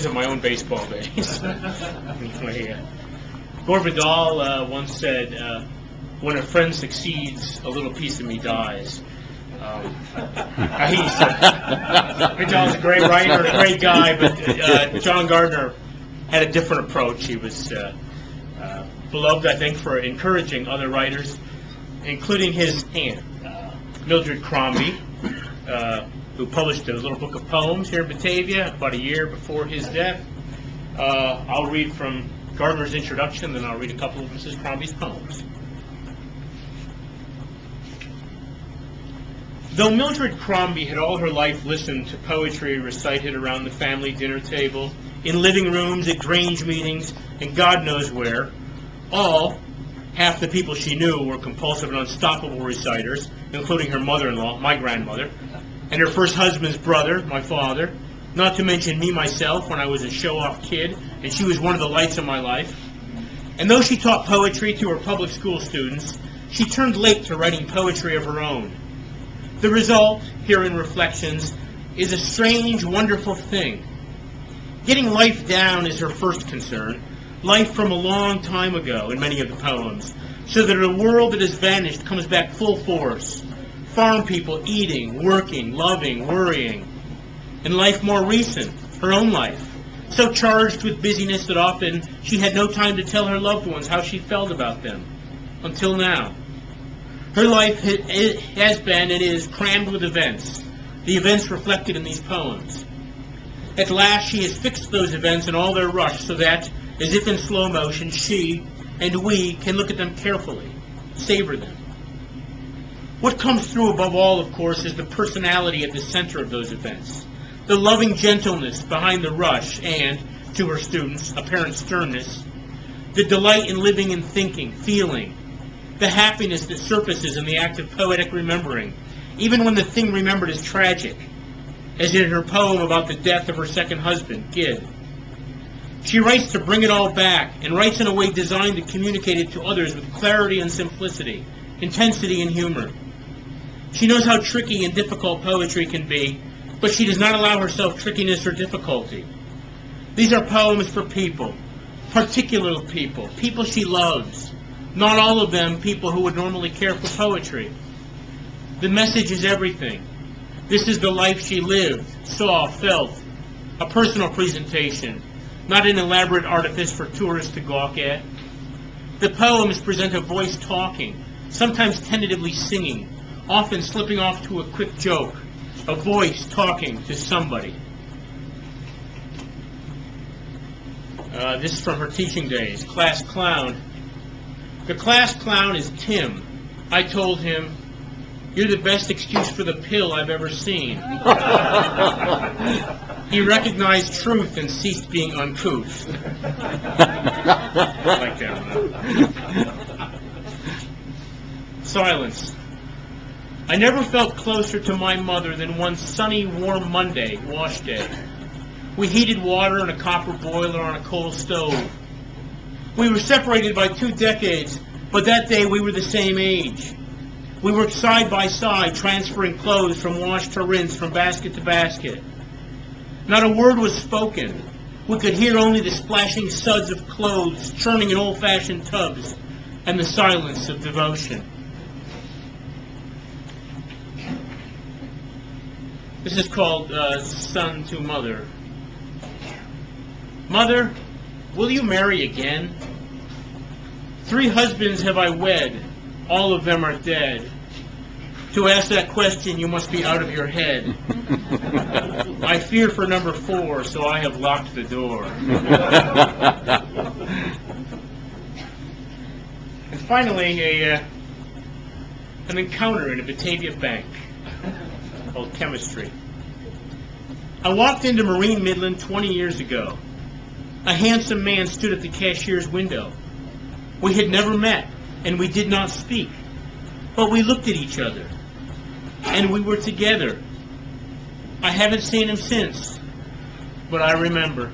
of my own baseball days. Anyway, Gore Vidal once said, when a friend succeeds, a little piece of me dies. Vidal's a great writer, a great guy, but John Gardner had a different approach. He was beloved, I think, for encouraging other writers, including his aunt, Mildred Crombie, who published a little book of poems here in Batavia about a year before his death. I'll read from Gardner's introduction, then I'll read a couple of Mrs. Crombie's poems. Though Mildred Crombie had all her life listened to poetry recited around the family dinner table, in living rooms, at Grange meetings, and God knows where, half the people she knew were compulsive and unstoppable reciters, including her mother-in-law, my grandmother, and her first husband's brother, my father, not to mention me myself when I was a show-off kid, and she was one of the lights of my life. And though she taught poetry to her public school students, she turned late to writing poetry of her own. The result, here in Reflections, is a strange, wonderful thing. Getting life down is her first concern, life from a long time ago in many of the poems, so that a world that has vanished comes back full force. Farm people eating, working, loving, worrying. And life more recent, her own life, so charged with busyness that often she had no time to tell her loved ones how she felt about them, until now. Her life has been and is crammed with events, the events reflected in these poems. At last she has fixed those events in all their rush so that, as if in slow motion, she and we can look at them carefully, savor them. What comes through above all, of course, is the personality at the center of those events, the loving gentleness behind the rush and, to her students, apparent sternness, the delight in living and thinking, feeling, the happiness that surfaces in the act of poetic remembering, even when the thing remembered is tragic, as in her poem about the death of her second husband, Gid. She writes to bring it all back, and writes in a way designed to communicate it to others with clarity and simplicity, intensity and humor. She knows how tricky and difficult poetry can be, but she does not allow herself trickiness or difficulty. These are poems for people, particular people, people she loves. Not all of them people who would normally care for poetry. The message is everything. This is the life she lived, saw, felt. A personal presentation, not an elaborate artifice for tourists to gawk at. The poems present a voice talking, sometimes tentatively singing, often slipping off to a quick joke, a voice talking to somebody. This is from her teaching days. Class clown. The class clown is Tim. I told him, "You're the best excuse for the pill I've ever seen." He recognized truth and ceased being uncouth. I like that one. Silence. I never felt closer to my mother than one sunny, warm Monday, wash day. We heated water in a copper boiler on a coal stove. We were separated by 2 decades, but that day we were the same age. We worked side by side, transferring clothes from wash to rinse, from basket to basket. Not a word was spoken. We could hear only the splashing suds of clothes churning in old-fashioned tubs, and the silence of devotion. This is called Son to Mother. Mother, will you marry again? 3 husbands have I wed, all of them are dead. To ask that question, you must be out of your head. I fear for number 4, so I have locked the door. And finally, an encounter in a Batavia bank called Chemistry. I walked into Marine Midland 20 years ago. A handsome man stood at the cashier's window. We had never met, and we did not speak, but we looked at each other, and we were together. I haven't seen him since, but I remember.